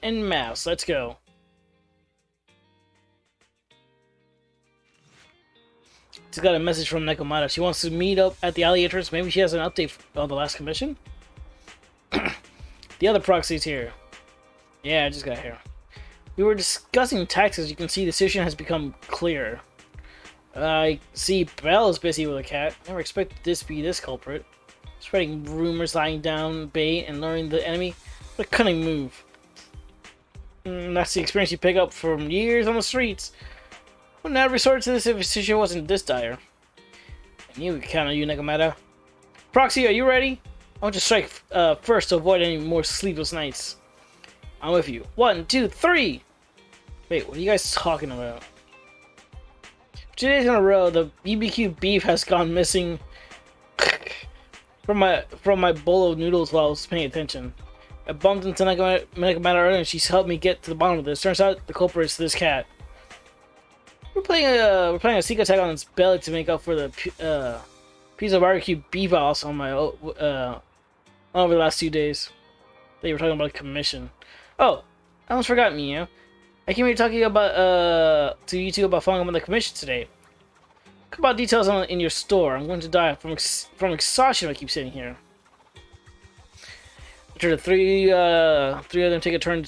en masse. Let's go. Just got a message from Nekomata. She wants to meet up at the alligators. Maybe she has an update on the last commission? The other proxy's here. Yeah, I just got here. We were discussing taxes. You can see the situation has become clear. I see Belle is busy with a cat. Never expected this to be this culprit. Spreading rumors, lying down bait, and luring the enemy. What a cunning move. That's the experience you pick up from years on the streets. Wouldn't have resorted to this if the situation wasn't this dire. I knew we could count on you, Nekomata. Proxy, are you ready? I want to strike first to avoid any more sleepless nights. I'm with you. 1, 2, 3! Wait, what are you guys talking about? 2 days in a row, the BBQ beef has gone missing from my bowl of noodles while I was paying attention. I bumped into Nekomata earlier and she's helped me get to the bottom of this. Turns out the culprit is this cat. We're playing a sneak attack on its belly to make up for the piece of barbecue beef I lost on my over the last 2 days. They were talking about a commission. Oh, I almost forgot, Mio. I came here talking about to you two about following up on the commission today. Talk about details in your store. I'm going to die from exhaustion if I keep sitting here. After the three of them take a turn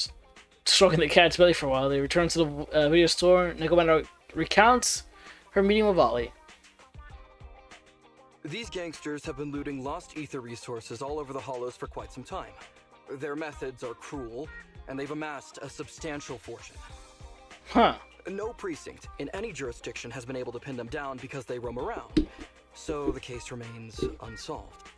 stroking the cat's belly for a while, they return to the video store. Nekomata recounts her meeting with Ollie. These gangsters have been looting lost ether resources all over the hollows for quite some time. Their methods are cruel, and they've amassed a substantial fortune. Huh. No precinct in any jurisdiction has been able to pin them down because they roam around, so the case remains unsolved.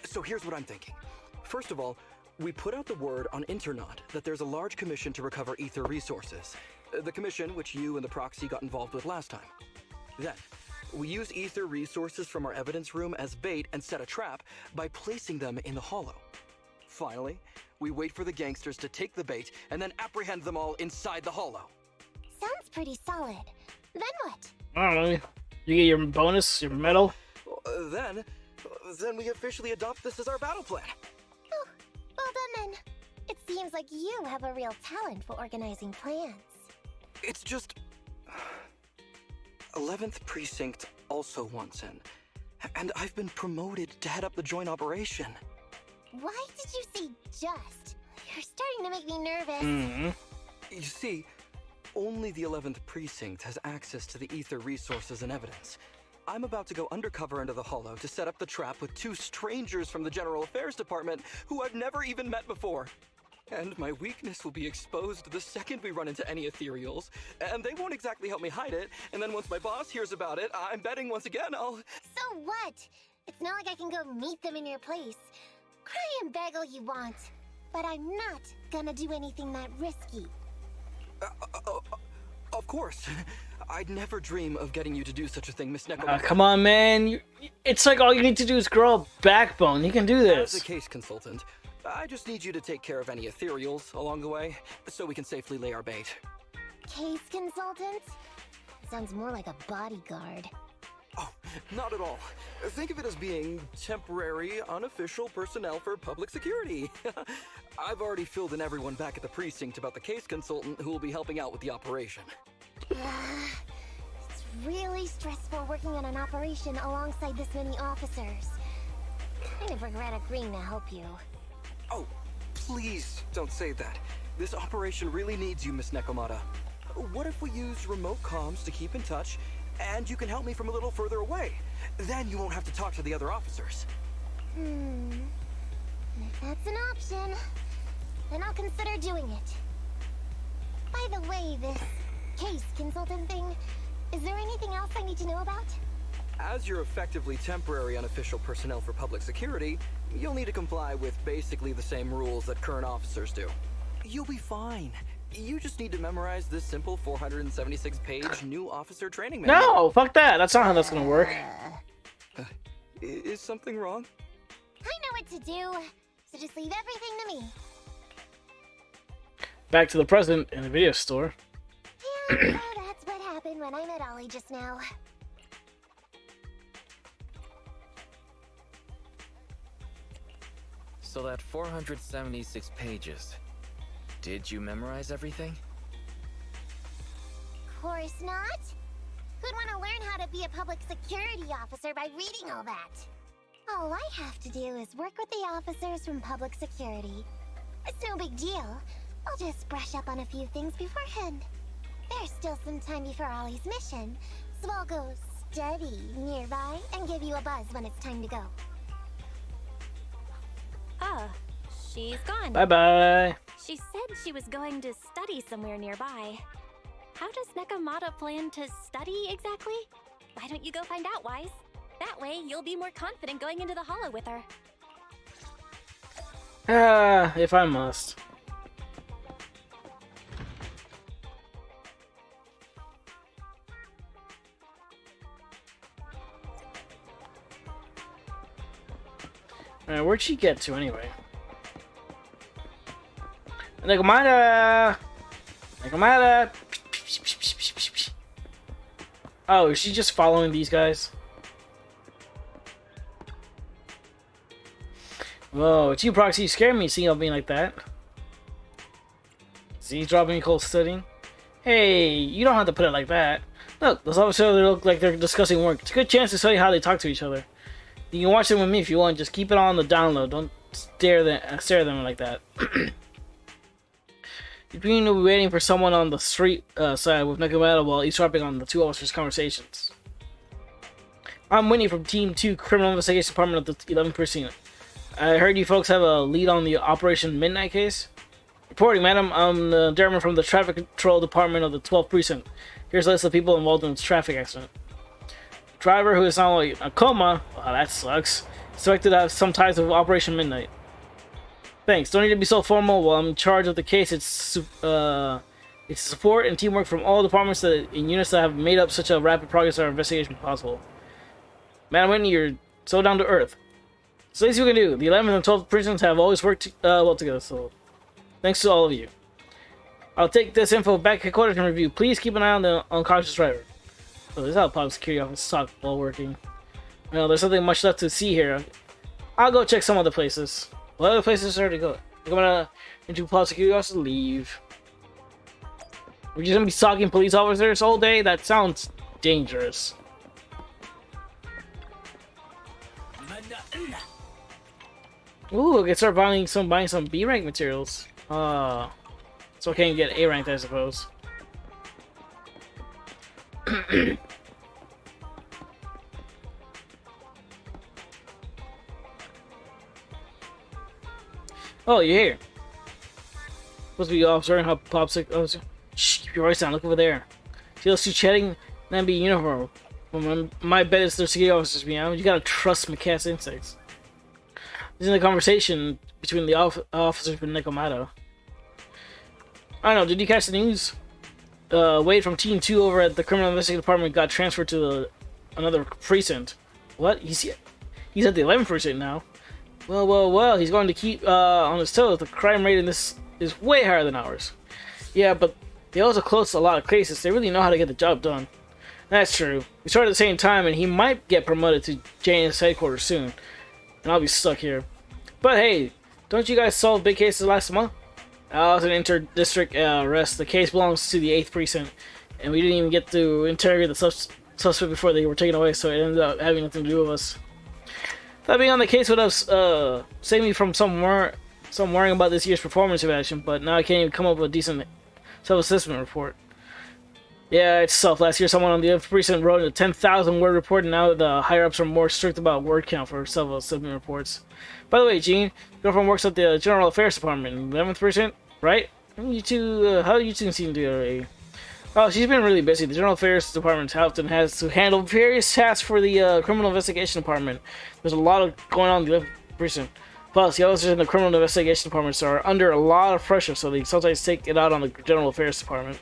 So here's what I'm thinking. First of all, we put out the word on Internet that there's a large commission to recover ether resources. The commission which you and the proxy got involved with last time. Then, we use ether resources from our evidence room as bait and set a trap by placing them in the hollow. Finally, we wait for the gangsters to take the bait and then apprehend them all inside the hollow. Sounds pretty solid. Then what? I don't know. You get your bonus, your medal. Then we officially adopt this as our battle plan. Oh, well done then. It seems like you have a real talent for organizing plans. It's just 11th Precinct also wants in, and I've been promoted to head up the joint operation. Why did you say just? You're starting to make me nervous. You see, only the 11th Precinct has access to the ether resources and evidence. I'm about to go undercover into the hollow to set up the trap with 2 strangers from the General Affairs Department who I've never even met before. And my weakness will be exposed the second we run into any ethereals, and they won't exactly help me hide it, and then once my boss hears about it, I'm betting once again I'll... So what? It's not like I can go meet them in your place. Cry and beg all you want, but I'm not gonna do anything that risky. Of course. I'd never dream of getting you to do such a thing, Miss Nekomata. Come on, man. It's like all you need to do is grow a backbone. You can do this. As a case consultant, I just need you to take care of any ethereals along the way, so we can safely lay our bait. Case consultant? Sounds more like a bodyguard. Oh, not at all. Think of it as being temporary, unofficial personnel for public security. I've already filled in everyone back at the precinct about the case consultant who will be helping out with the operation. It's really stressful working on an operation alongside this many officers. Kind of regret agreeing to help you. Oh, please don't say that. This operation really needs you, Miss Nekomata. What if we use remote comms to keep in touch, and you can help me from a little further away? Then you won't have to talk to the other officers. If that's an option, then I'll consider doing it. By the way, this case consultant thing, is there anything else I need to know about? As you're effectively temporary unofficial personnel for public security, you'll need to comply with basically the same rules that current officers do. You'll be fine. You just need to memorize this simple 476-page new officer training manual. No, fuck that. That's not how that's gonna work. Is something wrong? I know what to do, so just leave everything to me. Back to the present in the video store. Yeah, so that's what happened when I met Ollie just now. So that 476 pages. Did you memorize everything? Of course not. Who'd want to learn how to be a public security officer by reading all that? All I have to do is work with the officers from public security. It's no big deal. I'll just brush up on a few things beforehand. There's still some time before Ollie's mission, so I'll go study nearby and give you a buzz when it's time to go. Oh, she's gone. Bye-bye. She said she was going to study somewhere nearby. How does Nekomata plan to study exactly? Why don't you go find out, Wise? That way, you'll be more confident going into the Hollow with her. If I must. Alright, where'd she get to anyway? Nekomata! Nekomata! Oh, is she just following these guys? Whoa, it's you, Proxy. You scared me seeing you being like that. See, dropping cold studying. Hey, you don't have to put it like that. Look, those officers look like they're discussing work. It's a good chance to show you how they talk to each other. You can watch them with me if you want. Just keep it on the download. Don't stare at them like that. You're going to be waiting for someone on the street side with Nekomata while eavesdropping on the two officers' conversations. I'm Winnie from Team 2 Criminal Investigation Department of the 11th Precinct. I heard you folks have a lead on the Operation Midnight case. Reporting, madam. I'm the German from the Traffic Control Department of the 12th Precinct. Here's a list of people involved in this traffic accident. Driver who is now in a coma. Wow, that sucks. Suspected to have some ties with Operation Midnight. Thanks. Don't need to be so formal. While I'm in charge of the case, it's support and teamwork from all departments and units that have made up such a rapid progress in our investigation possible. Madam Whitney, you're so down to earth. So least we can do. The 11th and 12th precincts have always worked well together, so thanks to all of you. I'll take this info back to headquarters and review. Please keep an eye on the unconscious driver. So this is how public security officers talk while working. Well, there's nothing much left to see here. I'll go check some other places. What other places are to go? I'm gonna into public security officers leave. We're just gonna be stalking police officers all day? That sounds dangerous. Ooh, I can start buying some B rank materials. So I can get A ranked, I suppose. Oh, you're here. Supposed to be observing how Popsicle. Oh, shh, keep your voice down. Look over there. See those two chatting? That'd be uniform. Well, my bet is they're security officers. You gotta trust my cat's instincts. This is the conversation between the officers and Nekomata. I don't know. Did you catch the news? Wade from Team 2 over at the Criminal Investigation Department got transferred to another precinct. What? He's at the 11th precinct now. Well. He's going to keep on his toes. The crime rate in this is way higher than ours. Yeah, but they also close a lot of cases. They really know how to get the job done. That's true. We started at the same time, and he might get promoted to JNS headquarters soon. And I'll be stuck here. But hey, don't you guys solve big cases last month? It was an inter-district arrest. The case belongs to the 8th precinct, and we didn't even get to interrogate the suspect before they were taken away, so it ended up having nothing to do with us. That being on the case would have saved me from some worrying about this year's performance evaluation, but now I can't even come up with a decent self-assessment report. Yeah, it's tough. Last year, someone on the 11th precinct wrote a 10,000 word report, and now the higher-ups are more strict about word count for self-assessment reports. By the way, Jean, your girlfriend works at the General Affairs Department in the 11th precinct, right? You two, how do you two seem to Oh, she's been really busy. The General Affairs Department often has to handle various tasks for the Criminal Investigation Department. There's a lot of going on in the 11th precinct. Plus, the officers in the Criminal Investigation Departments are under a lot of pressure, so they sometimes take it out on the General Affairs Department.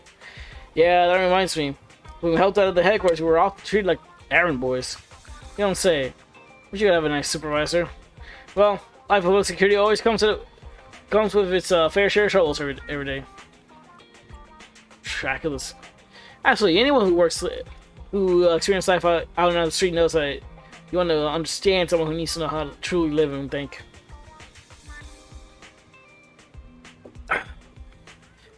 Yeah, that reminds me. When we helped out at the headquarters, we were all treated like errand boys. You don't say. But you gotta have a nice supervisor. Well, life of public security always comes with its fair share of troubles every day. Dracula's. Absolutely, anyone who experiences life out and on the street knows that you want to understand someone who needs to know how to truly live and think.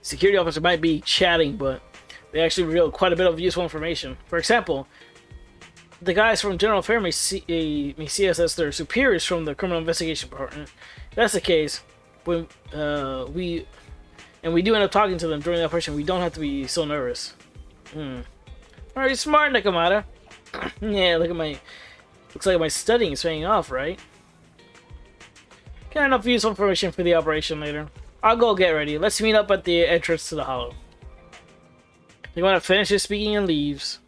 security officer might be chatting, but they actually reveal quite a bit of useful information. For example, the guys from General Affairs may see us as their superiors from the Criminal Investigation Department. If that's the case, when we do end up talking to them during the operation, we don't have to be so nervous. Alright, smart, Nekomata. Yeah, looks like my studying is paying off, right? Got enough useful information for the operation later. I'll go get ready. Let's meet up at the entrance to the hollow. Nekomata finishes speaking and leaves.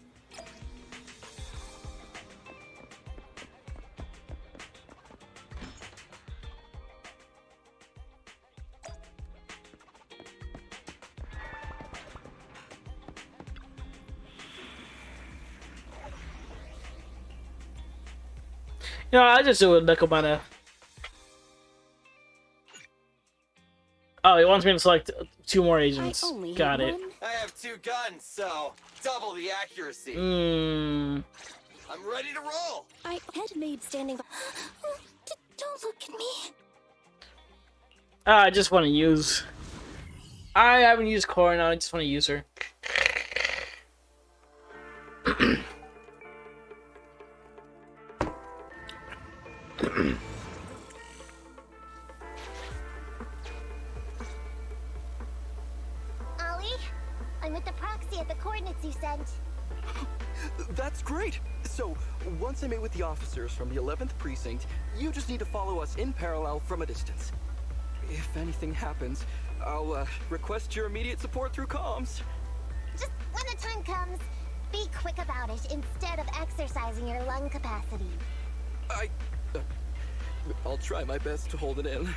You know, I just do it with Nekomata. Oh, he wants me to select 2 more agents. Got it. I have 2 guns, so double the accuracy. I'm ready to roll. I had a maid standing by. Don't look at me. I just want to use. I haven't used Cora now. I just want to use her. Ollie, I'm with the proxy at the coordinates you sent. That's great! So, once I meet with the officers from the 11th precinct, you just need to follow us in parallel from a distance. If anything happens, I'll request your immediate support through comms. Just when the time comes, be quick about it instead of exercising your lung capacity. I'll try my best to hold it in.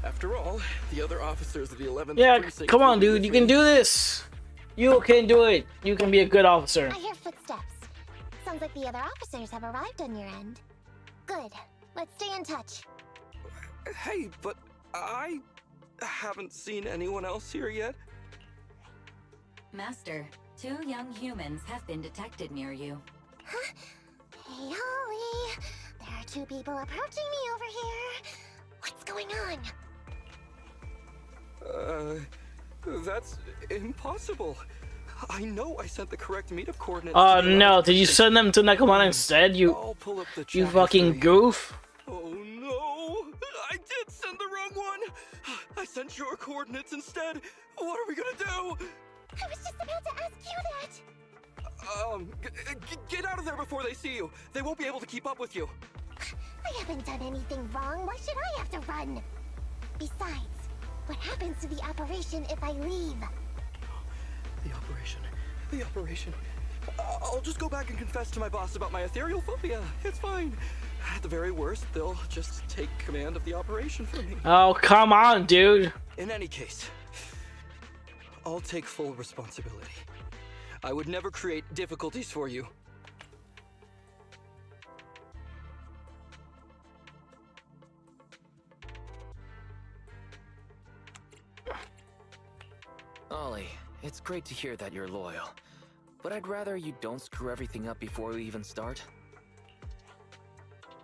After all, the other officers of the 11th Yeah, precinct come on, will be dude. with You me. can do this. You can do it. You can be a good officer. I hear footsteps. Sounds like the other officers have arrived on your end. Good. Let's stay in touch. Hey, but I haven't seen anyone else here yet. Master, 2 young humans have been detected near you. Huh? Hey, Holly. There are 2 people approaching me over here. What's going on? That's impossible. I know I sent the correct meetup coordinates. Oh to the no! 11th Did you precinct. send them to Nekomata instead? I'll pull up the You chat fucking history. goof! Oh no! I did send the wrong one! I sent your coordinates instead! What are we gonna do? I was just about to ask you that. Get out of there before they see you! They won't be able to keep up with you! I haven't done anything wrong. Why should I have to run? Besides, what happens to the operation if I leave? The operation. I'll just go back and confess to my boss about my ethereal phobia. It's fine. At the very worst, they'll just take command of the operation from me. Oh, come on, dude. In any case, I'll take full responsibility. I would never create difficulties for you. Ollie, it's great to hear that you're loyal. But I'd rather you don't screw everything up before we even start.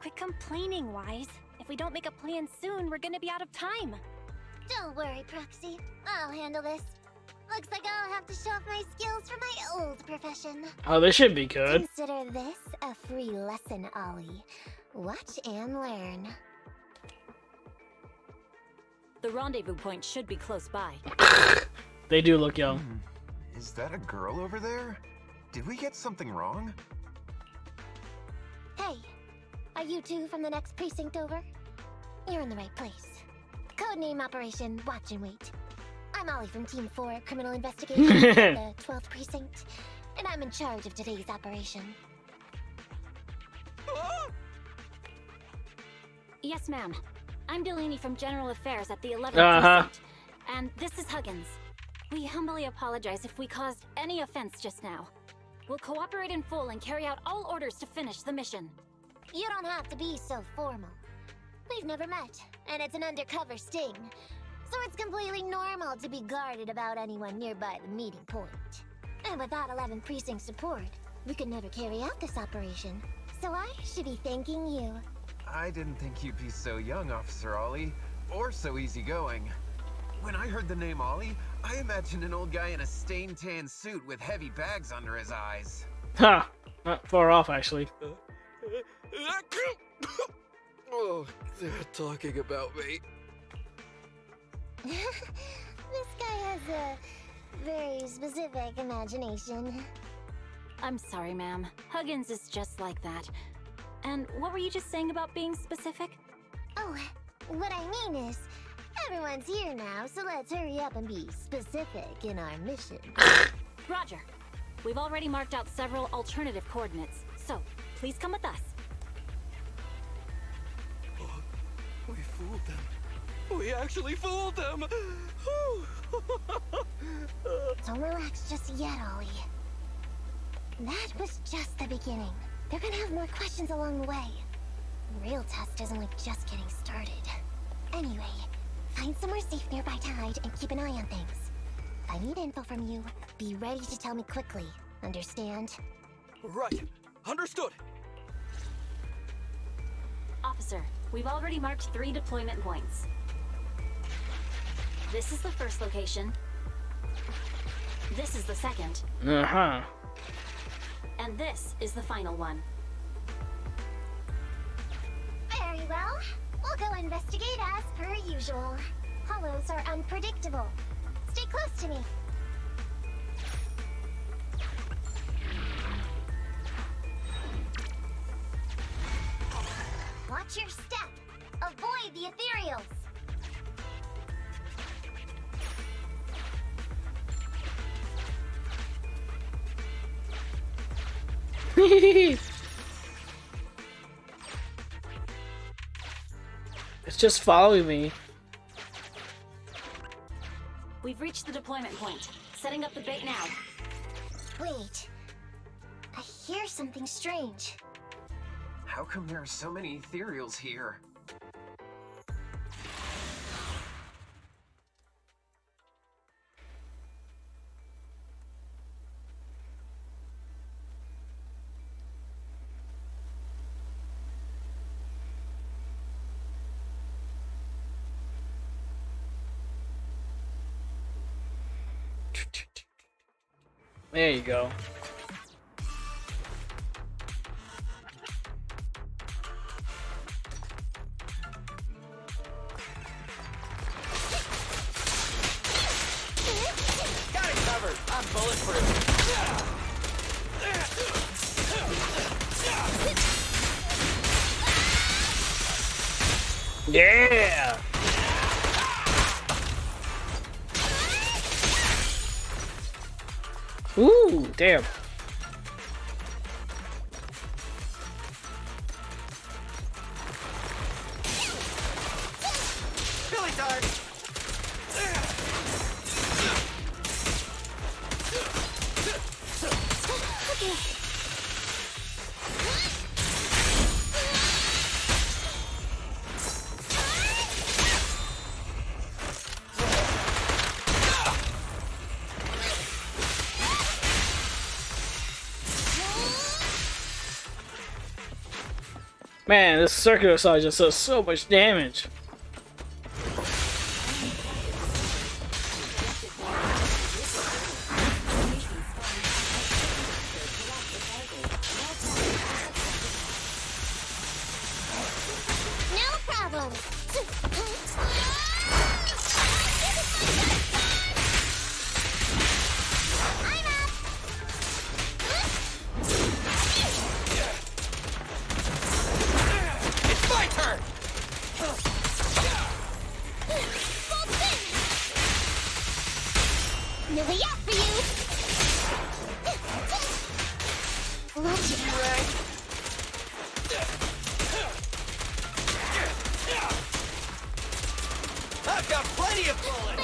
Quit complaining, Wise. If we don't make a plan soon, we're gonna be out of time. Don't worry, Proxy. I'll handle this. Looks like I'll have to show off my skills from my old profession. Oh, this should be good. Consider this a free lesson, Ollie. Watch and learn. The rendezvous point should be close by. They do look young. Is that a girl over there? Did we get something wrong? Hey, are you 2 from the next precinct over? You're in the right place. Codename Operation Watch and Wait. I'm Ollie from Team 4 Criminal Investigation at the 12th Precinct, and I'm in charge of today's operation. Yes, ma'am. I'm Delaney from General Affairs at the 11th Precinct. And this is Huggins. We humbly apologize if we caused any offense just now. We'll cooperate in full and carry out all orders to finish the mission. You don't have to be so formal. We've never met, and it's an undercover sting. So it's completely normal to be guarded about anyone nearby the meeting point. And without 11th Precinct support, we could never carry out this operation. So I should be thanking you. I didn't think you'd be so young, Officer Ollie, or so easygoing. When I heard the name Ollie, I imagined an old guy in a stained tan suit with heavy bags under his eyes. Ha! Not far off, actually. Oh, they're talking about me. This guy has a very specific imagination. I'm sorry, ma'am. Huggins is just like that. And what were you just saying about being specific? Oh, what I mean is, everyone's here now, so let's hurry up and be specific in our mission. Roger. We've already marked out several alternative coordinates, so please come with us. We fooled them. We actually fooled them! Don't relax just yet, Ollie. That was just the beginning. They're gonna have more questions along the way. The real test is only just getting started. Anyway, find somewhere safe nearby to hide and keep an eye on things. If I need info from you, be ready to tell me quickly. Understand? Right. Understood. Officer, we've already marked 3 deployment points. This is the first location. This is the second. Uh-huh. And this is the final one. Very well. We'll go investigate as per usual. Hollows are unpredictable. Stay close to me. Watch your step. Avoid the ethereals. It's just following me. We've reached the deployment point. Setting up the bait now. Wait. I hear something strange. How come there are so many ethereals here? There you go. Got it covered. I'm bulletproof. Yeah! Ooh, damn. Billy dart. Man, this circular saw just does so much damage. No problem. I'm up. It's my turn. No way out for you. Watch it. I've got plenty of bullets.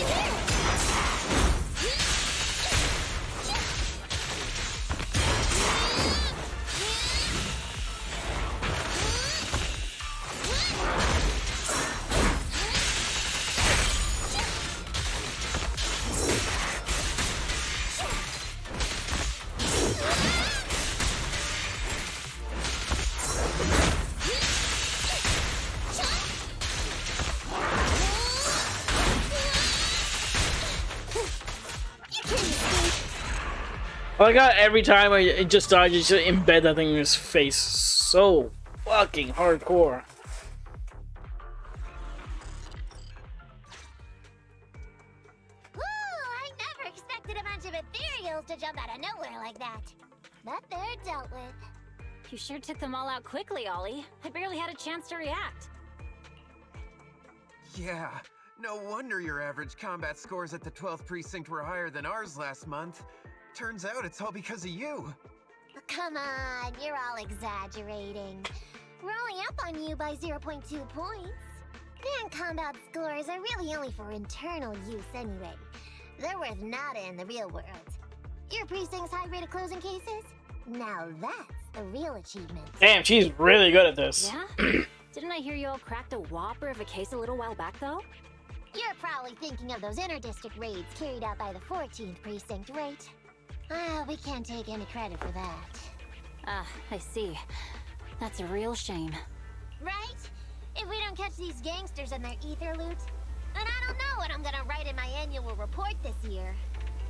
I got every time I just died, just embed that thing in his face. So fucking hardcore. Woo! I never expected a bunch of ethereals to jump out of nowhere like that. But they're dealt with. You sure took them all out quickly, Ollie. I barely had a chance to react. Yeah, no wonder your average combat scores at the 12th precinct were higher than ours last month. Turns out it's all because of you. Come on, you're all exaggerating. We're only up on you by 0.2 points. Grand combat scores are really only for internal use anyway. They're worth nada in the real world. Your precinct's high rate of closing cases? Now that's the real achievement. Damn, she's really good at this. Yeah? Didn't I hear you all cracked a whopper of a case a little while back, though? You're probably thinking of those inter-district raids carried out by the 14th precinct, right? Ah, we can't take any credit for that. Ah, I see. That's a real shame. Right? If we don't catch these gangsters and their ether loot, then I don't know what I'm gonna write in my annual report this year.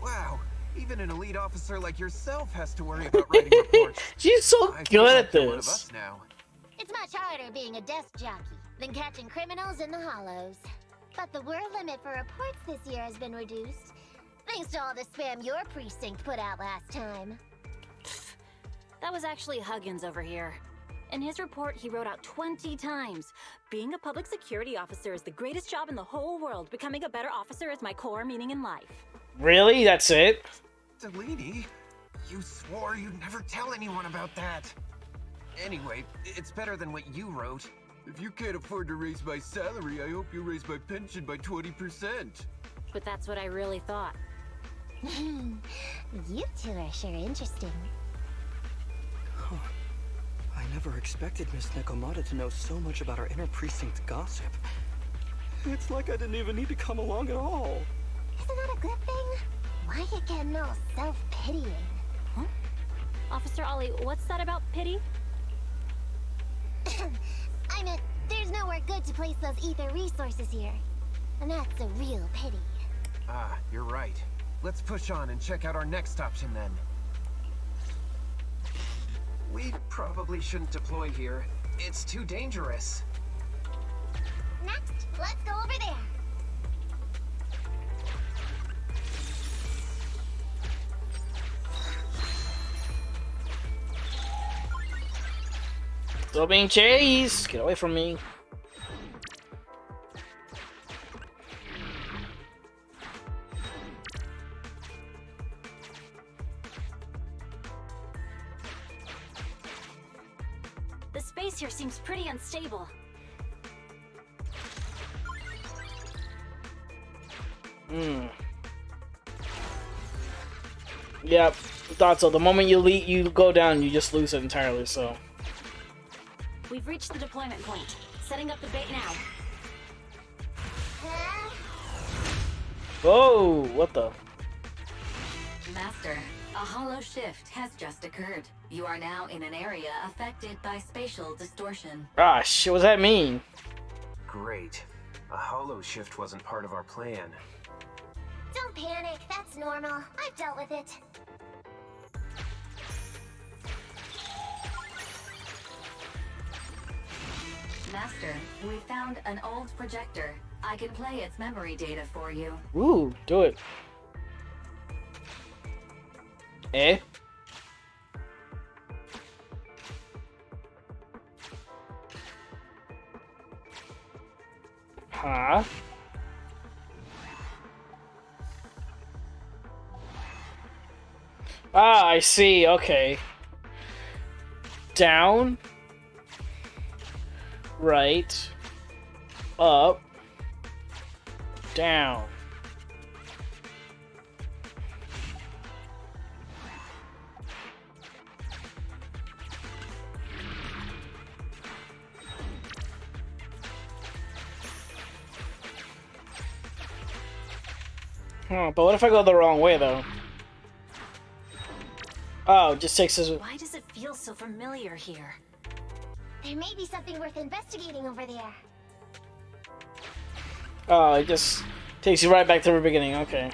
Wow, even an elite officer like yourself has to worry about writing reports. She's so I feel good like at you're one of this. us now. It's much harder being a desk jockey than catching criminals in the hollows. But the word limit for reports this year has been reduced, thanks to all the spam your precinct put out last time. That was actually Huggins over here. In his report, he wrote out 20 times, "Being a public security officer is the greatest job in the whole world. Becoming a better officer is my core meaning in life." Really? That's it? Delaney, you swore you'd never tell anyone about that. Anyway, it's better than what you wrote. If you can't afford to raise my salary, I hope you raise my pension by 20%. But that's what I really thought. You two are sure interesting. Huh. I never expected Miss Nekomata to know so much about our inner precinct gossip. It's like I didn't even need to come along at all. Isn't that a good thing? Why you getting all self-pitying? Huh? Officer Ollie, what's that about pity? I meant, there's nowhere good to place those ether resources here. And that's a real pity. Ah, you're right. Let's push on and check out our next option then. We probably shouldn't deploy here. It's too dangerous. Next, let's go over there. Still being chased. Get away from me. The space here seems pretty unstable. Yep, thought so. The moment you go down, you just lose it entirely, so. We've reached the deployment point. Setting up the bait now. Whoa, what the? Master, a hollow shift has just occurred. You are now in an area affected by spatial distortion. Ah, shit, what does that mean? Great. A hollow shift wasn't part of our plan. Don't panic, that's normal. I've dealt with it. Master, we found an old projector. I can play its memory data for you. Ooh, do it. Eh? Huh? Ah, I see. Okay. Down. Right. Up. Down. Huh, but what if I go the wrong way, though? Oh, it just takes us... Why does it feel so familiar here? There may be something worth investigating over there. Oh, it just takes you right back to the beginning, okay.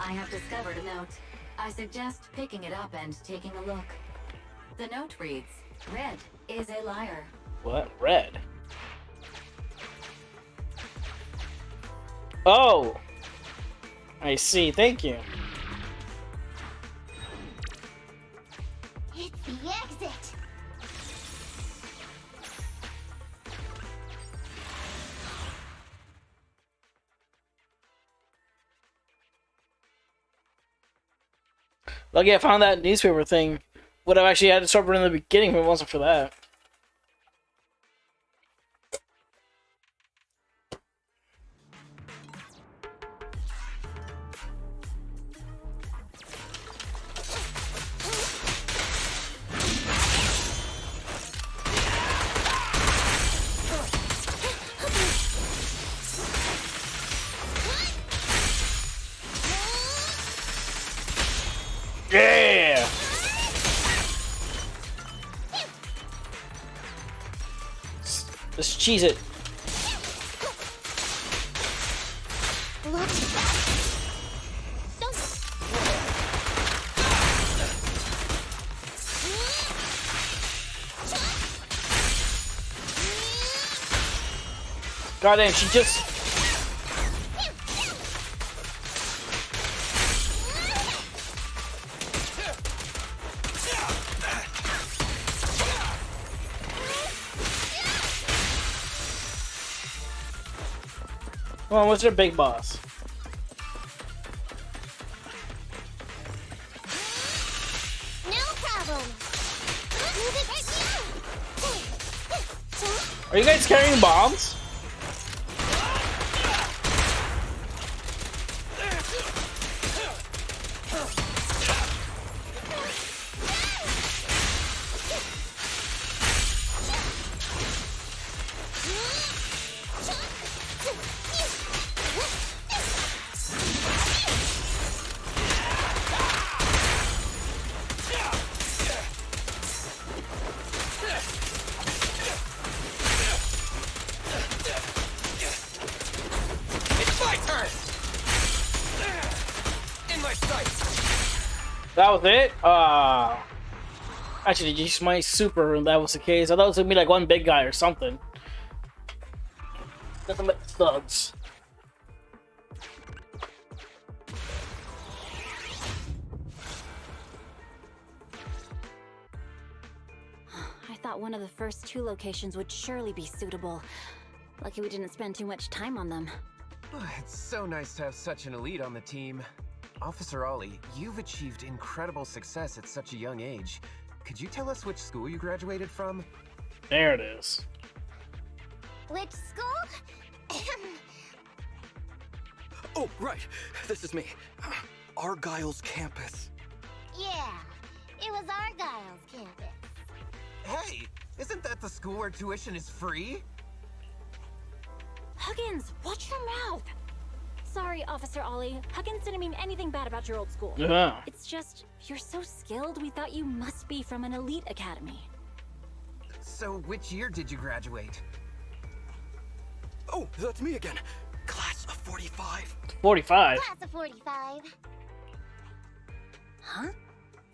I have discovered a note. I suggest picking it up and taking a look. The note reads, Red is a liar. What? Red? Oh! I see, thank you. It's the exit. Lucky I found that newspaper thing. Would have actually had to start from the beginning if it wasn't for that. Yeah! Let's cheese it. Goddamn, she just... Come on, what's your big boss? No problem. Move it right now. Are you guys carrying bombs? That was it? Actually, did you use my super and that was the case? I thought it was gonna be like one big guy or something. Nothing but thugs. I thought one of the first two locations would surely be suitable. Lucky we didn't spend too much time on them. It's so nice to have such an elite on the team. Officer Ollie, you've achieved incredible success at such a young age. Could you tell us which school you graduated from? There it is. Which school? Oh, right. This is me. Argyle's campus. Yeah, it was Argyle's campus. Hey, isn't that the school where tuition is free? Huggins, watch your mouth! Sorry, Officer Ollie. Huggins didn't mean anything bad about your old school. Yeah. It's just, you're so skilled, we thought you must be from an elite academy. So which year did you graduate? Oh, that's me again. Class of 45. 45. Class of 45. Huh?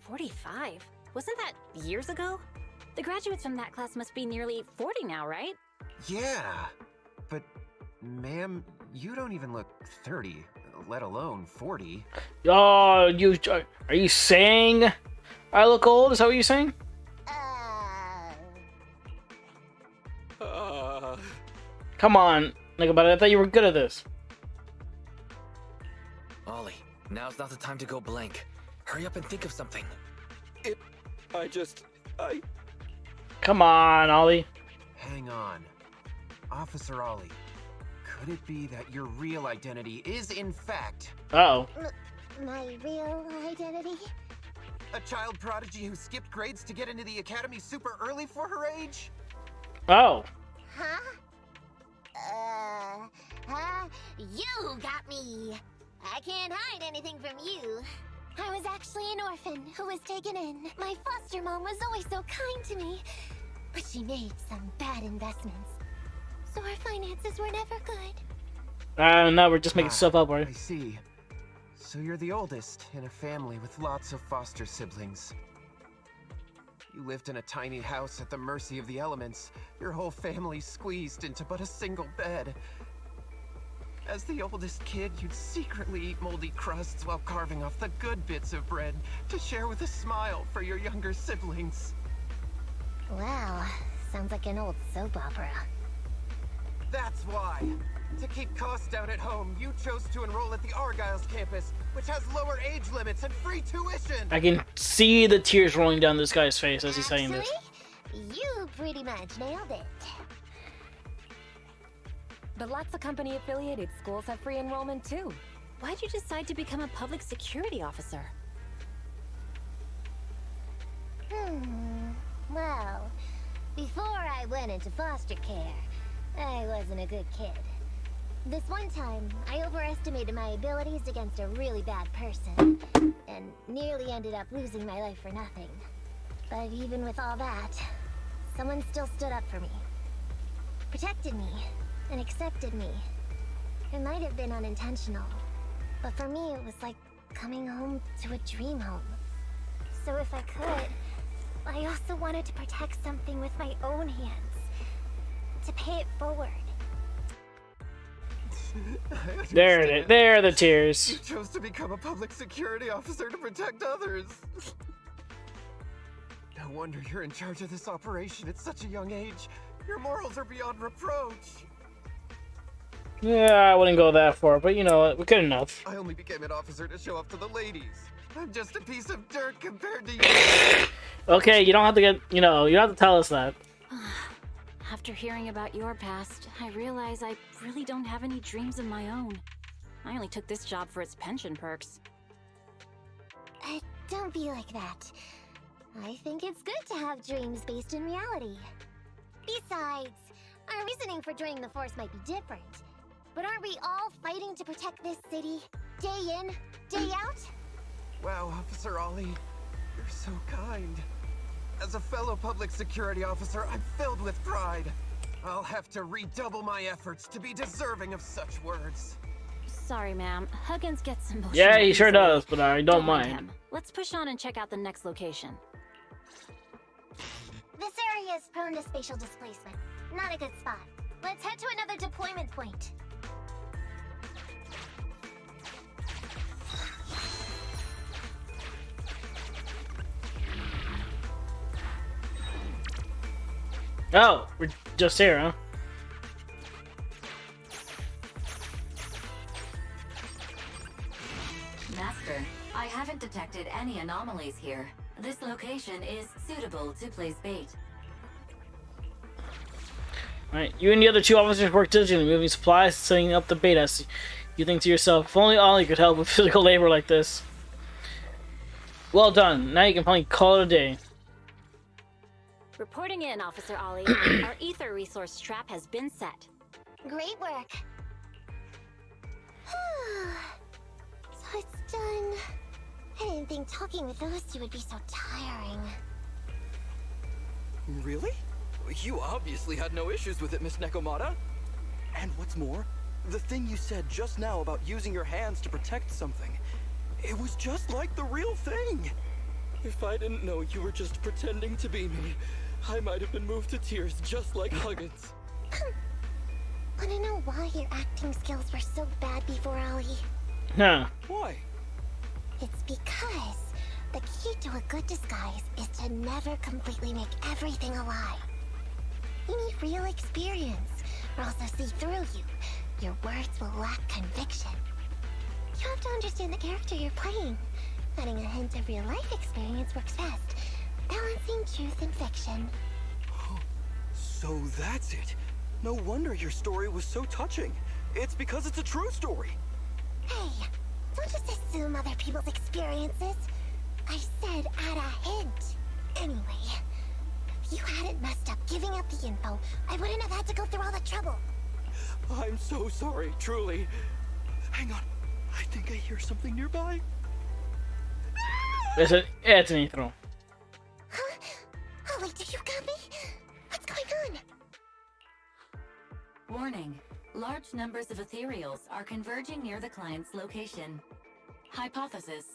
45? Wasn't that years ago? The graduates from that class must be nearly 40 now, right? Yeah, but ma'am, you don't even look 30, let alone 40. Oh, are you saying I look old? Is that what you're saying? Come on, Nekomata, I thought you were good at this. Ollie, now's not the time to go blank. Hurry up and think of something. I... Come on, Ollie. Hang on. Officer Ollie, could it be that your real identity is, in fact, Uh-oh. My real identity? a child prodigy who skipped grades to get into the academy super early for her age? Oh. Huh? You got me. I can't hide anything from you. I was actually an orphan who was taken in. My foster mom was always so kind to me, but she made some bad investments. So our finances were never good. Now we're just making stuff up, right? I see. So you're the oldest in a family with lots of foster siblings. You lived in a tiny house at the mercy of the elements, your whole family squeezed into but a single bed. As the oldest kid, you'd secretly eat moldy crusts while carving off the good bits of bread to share with a smile for your younger siblings. Wow, sounds like an old soap opera. That's why. To keep costs down at home, you chose to enroll at the Argyle's campus, which has lower age limits and free tuition. I can see the tears rolling down this guy's face as he's saying this. Actually, you pretty much nailed it. But lots of company-affiliated schools have free enrollment too. Why'd you decide to become a public security officer? Well, before I went into foster care, I wasn't a good kid. This one time, I overestimated my abilities against a really bad person, and nearly ended up losing my life for nothing. But even with all that, someone still stood up for me. Protected me, and accepted me. It might have been unintentional, but for me it was like coming home to a dream home. So if I could, I also wanted to protect something with my own hands. To pay it forward. There are the tears. You chose to become a public security officer to protect others. No wonder you're in charge of this operation at such a young age. Your morals are beyond reproach. Yeah, I wouldn't go that far, but you know what? We're good enough. I only became an officer to show off to the ladies. I'm just a piece of dirt compared to you. Okay, you don't have to get, you don't have to tell us that. After hearing about your past, I realize I really don't have any dreams of my own. I only took this job for its pension perks. Don't be like that. I think it's good to have dreams based in reality. Besides, our reasoning for joining the Force might be different. But aren't we all fighting to protect this city, day in, day out? Wow, Officer Ollie, you're so kind. As a fellow public security officer, I'm filled with pride. I'll have to redouble my efforts to be deserving of such words. Sorry, ma'am. Huggins gets emotional. Yeah, he sure easily. does, but I don't mind. him. Let's push on and check out the next location. This area is prone to spatial displacement. Not a good spot. Let's head to another deployment point. Oh, we're just here, huh? Master, I haven't detected any anomalies here. This location is suitable to place bait. Alright, you and the other two officers work diligently, moving supplies, setting up the bait as you think to yourself, if only Ollie could help with physical labor like this. Well done. Now you can finally call it a day. Reporting in, Officer Ollie. Our ether resource trap has been set. Great work. So it's done. I didn't think talking with those two would be so tiring. Really? You obviously had no issues with it, Miss Nekomata. And what's more, the thing you said just now about using your hands to protect something, it was just like the real thing. If I didn't know you were just pretending to be me, I might have been moved to tears just like Huggins. Wanna know why your acting skills were so bad before, Ollie? Huh. Why? It's because the key to a good disguise is to never completely make everything a lie. You need real experience, or else they'll see through you. Your words will lack conviction. You have to understand the character you're playing. Adding a hint of real life experience works best, balancing truth and fiction. So that's it. No wonder your story was so touching. It's because it's a true story. Hey, don't just assume other people's experiences. I said add a hint. Anyway, if you hadn't messed up giving up the info, I wouldn't have had to go through all the trouble. I'm so sorry, truly. Hang on. I think I hear something nearby. It's an ether. Huh? Ollie, did you got me? What's going on? Warning. Large numbers of ethereals are converging near the client's location. Hypothesis.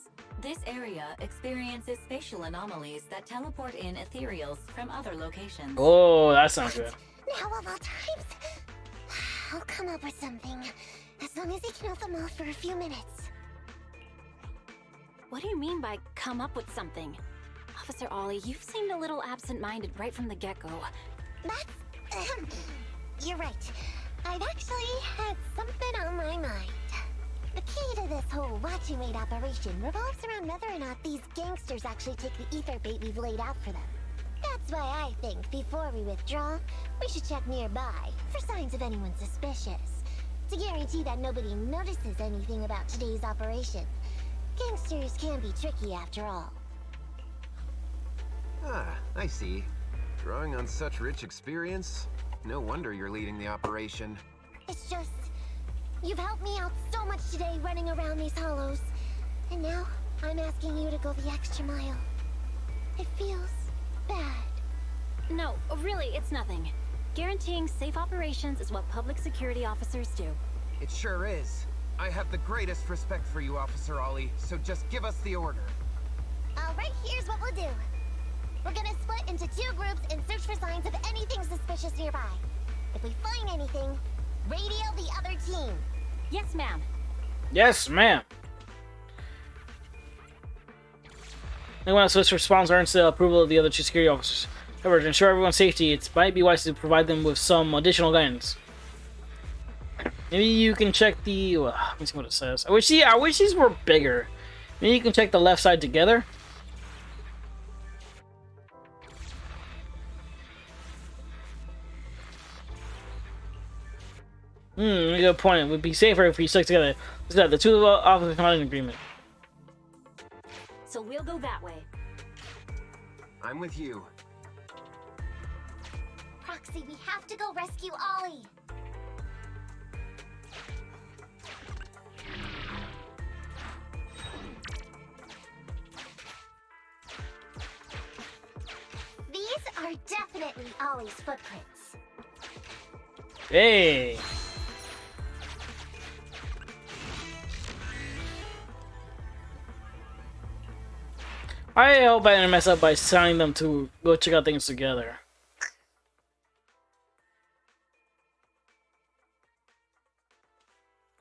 This area experiences spatial anomalies that teleport in ethereals from other locations. Oh, that sounds good. Now of all times, I'll come up with something. As long as he can hold them off for a few minutes. What do you mean by come up with something? Officer Ollie, you've seemed a little absent-minded right from the get-go. That's... You're right. I've actually had something on my mind. The key to this whole watching wait operation revolves around whether or not these gangsters actually take the ether bait we've laid out for them. That's why I think before we withdraw, we should check nearby for signs of anyone suspicious. To guarantee that nobody notices anything about today's operation. Gangsters can be tricky after all. Ah, I see. Drawing on such rich experience? No wonder you're leading the operation. It's just... You've helped me out so much today running around these hollows. And now, I'm asking you to go the extra mile. It feels... bad. No, really, it's nothing. Guaranteeing safe operations is what public security officers do. It sure is. I have the greatest respect for you, Officer Ollie, so just give us the order. Alright, here's what we'll do. We're gonna split into 2 groups and search for signs of anything suspicious nearby. If we find anything, radio the other team. Yes, ma'am. Yes, ma'am. They want us to respond to earn the approval of the other 2 security officers. However, to ensure everyone's safety, it might be wise to provide them with some additional guidance. Maybe you can check the... let me see what it says. I wish these were bigger. Maybe you can check the left side together. Good point. It would be safer if we stuck together. Let's go. The 2 officers come out in agreement. So we'll go that way. I'm with you. Proxy, we have to go rescue Ollie. These are definitely Ollie's footprints. Hey! I hope I didn't mess up by telling them to go check out things together.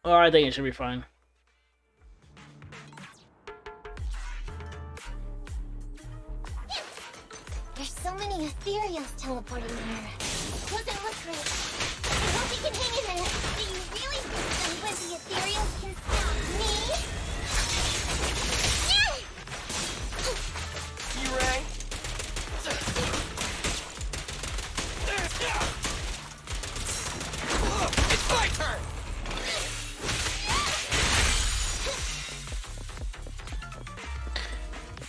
Oh, I think it should be fine. There's so many ethereals teleporting here. Doesn't look great. I hope you can hang in there. Do you really think that the ethereals can stop me? Ray? It's my turn!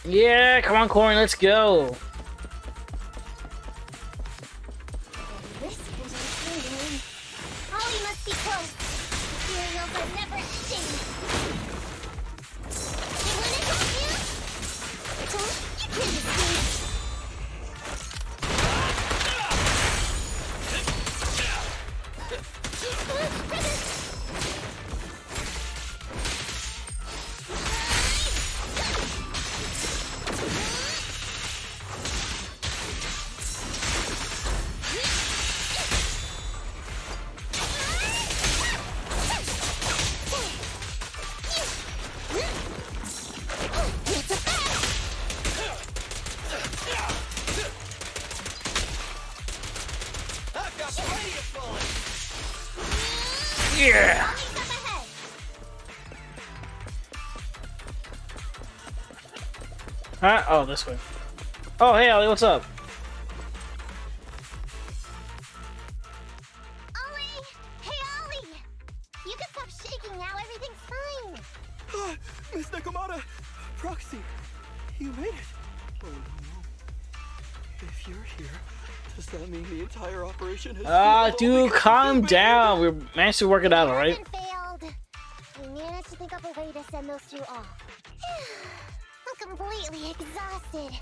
Yeah, come on, Corey, let's go. Whispers are coming. Ollie must be close. Ethereals are never ending. They want to help you? Huh? You can't escape. I've got plenty of bullets! Yeah! Ollie's up ahead. Huh? Oh, this way. Oh, hey, Ollie, what's up? Ollie! Hey, Ollie! You can stop shaking now. Everything's fine. Miss Nekomata! Proxy! You made it! Oh no. If you're here, does that mean the entire operation has failed? Dude, calm down. We managed to work it out, alright? Hasn't failed. We managed to think up a way to send those 2 off. I'm completely exhausted.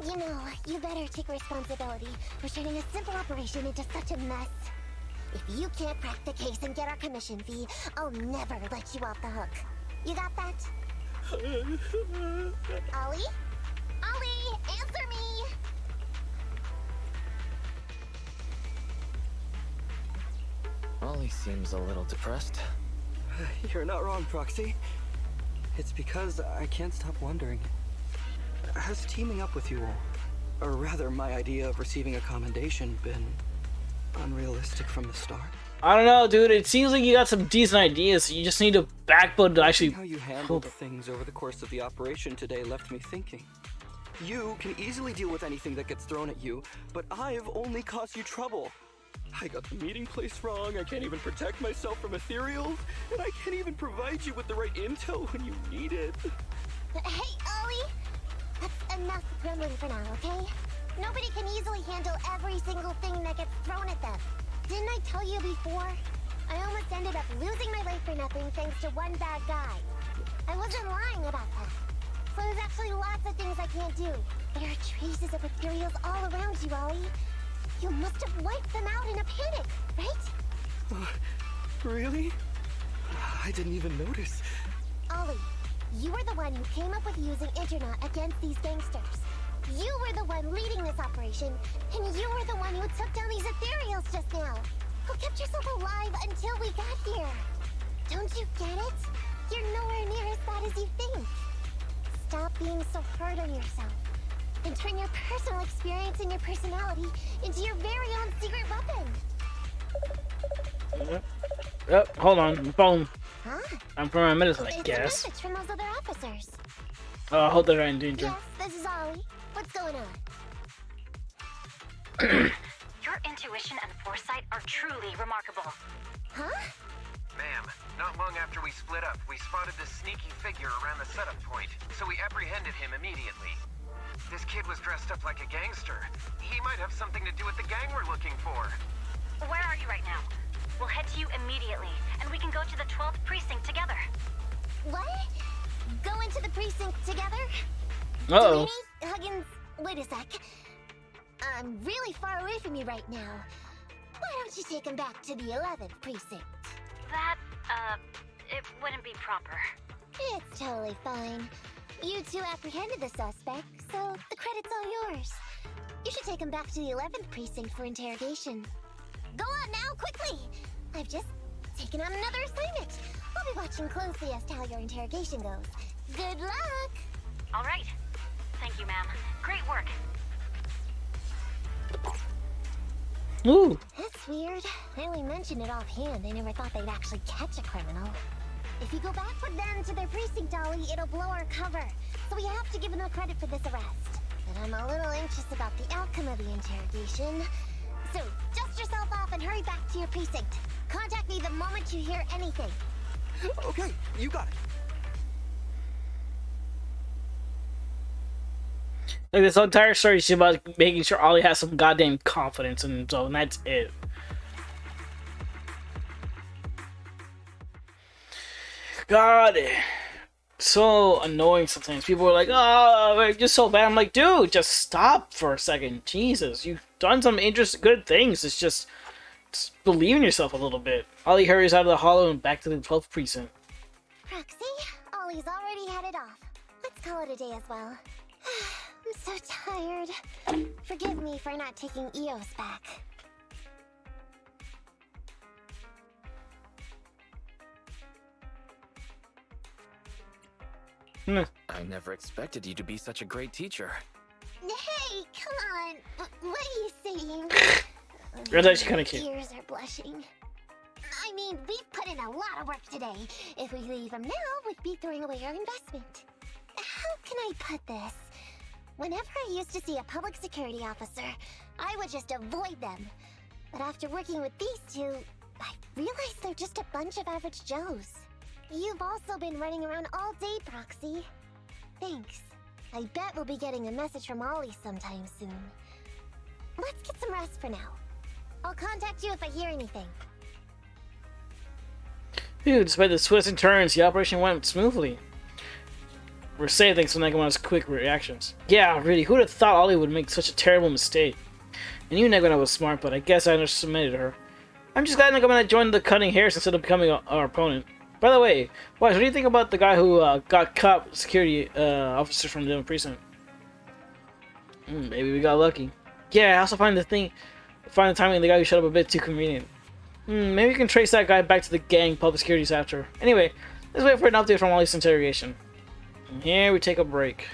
You know, you better take responsibility for turning a simple operation into such a mess. If you can't crack the case and get our commission fee, I'll never let you off the hook. You got that? Ollie? Ollie, answer me! Ollie seems a little depressed. You're not wrong, Proxy. It's because I can't stop wondering. Has teaming up with you all, or rather my idea of receiving a commendation, been unrealistic from the start? I don't know, dude. It seems like you got some decent ideas. You just need a backbone to actually. How you handled things over the course of the operation today left me thinking. You can easily deal with anything that gets thrown at you, but I've only caused you trouble. I got the meeting place wrong, I can't even protect myself from ethereals, and I can't even provide you with the right intel when you need it. Hey, Ollie! That's enough grumbling for now, okay? Nobody can easily handle every single thing that gets thrown at them. Didn't I tell you before? I almost ended up losing my life for nothing thanks to one bad guy. I wasn't lying about that. So there's actually lots of things I can't do. There are traces of ethereals all around you, Ollie. You must have wiped them out in a panic, right? Really? I didn't even notice. Ollie, you were the one who came up with using Internet against these gangsters. You were the one leading this operation, and you were the one who took down these ethereals just now. Who kept yourself alive until we got here. Don't you get it? You're nowhere near as bad as you think. Stop being so hard on yourself, and turn your personal experience and your personality into your very own secret weapon. Yep, hold on, my phone. Huh? I'm from my medicine, I It's guess. a message from those other officers. Oh, I hope they're not in danger. Yes, this is Ollie. What's going on? Your intuition and foresight are truly remarkable. Huh? Ma'am, not long after we split up, we spotted this sneaky figure around the setup point, so we apprehended him immediately. This kid was dressed up like a gangster. He might have something to do with the gang we're looking for. Where are you right now? We'll head to you immediately, and we can go to the 12th precinct together. What? Go into the precinct together? Uh-oh. Delaney, Huggins, wait a sec. I'm really far away from you right now. Why don't you take him back to the 11th precinct? That, it wouldn't be proper. It's totally fine. You two apprehended the suspect, so the credit's all yours. You should take him back to the 11th precinct for interrogation. Go on now, quickly! I've just taken on another assignment. I'll be watching closely as to how your interrogation goes. Good luck! All right. Thank you, ma'am. Great work. Ooh. That's weird. I only mentioned it offhand. I never thought they'd actually catch a criminal. If you go back with them to their precinct, Ollie, it'll blow our cover. So we have to give them credit for this arrest. But I'm a little anxious about the outcome of the interrogation. So, dust yourself off and hurry back to your precinct. Contact me the moment you hear anything. Okay, you got it. Like, this entire story is about making sure Ollie has some goddamn confidence in himself, and that's it. God, so annoying sometimes. People are like, oh, you're just so bad. I'm like, dude, just stop for a second. Jesus, you've done some interesting, good things. It's just believe in yourself a little bit. Ollie hurries out of the hollow and back to the 12th precinct. Proxy, Ollie's already headed off. Let's call it a day as well. I'm so tired. Forgive me for not taking EOS back. I never expected you to be such a great teacher. Hey, come on. What are you saying? That's actually kind of cute. Ears are blushing. I mean, we've put in a lot of work today. If we leave them now, we'd be throwing away our investment. How can I put this? Whenever I used to see a public security officer, I would just avoid them. But after working with these two, I realized they're just a bunch of average Joes. You've also been running around all day, Proxy. Thanks. I bet we'll be getting a message from Ollie sometime soon. Let's get some rest for now. I'll contact you if I hear anything. Dude, despite the twists and turns, the operation went smoothly. We're safe thanks to Nekomata's quick reactions. Yeah, really, who'd have thought Ollie would make such a terrible mistake? I knew Nekomata was smart, but I guess I underestimated her. I'm just glad Nekomata joined the cutting hairs instead of becoming our opponent. By the way, Wise, what do you think about the guy who got cop security officer from the precinct? Maybe we got lucky. Yeah, I also find the timing of the guy who showed up a bit too convenient. Maybe we can trace that guy back to the gang public securities after. Anyway, let's wait for an update from Wally's interrogation. And here we take a break.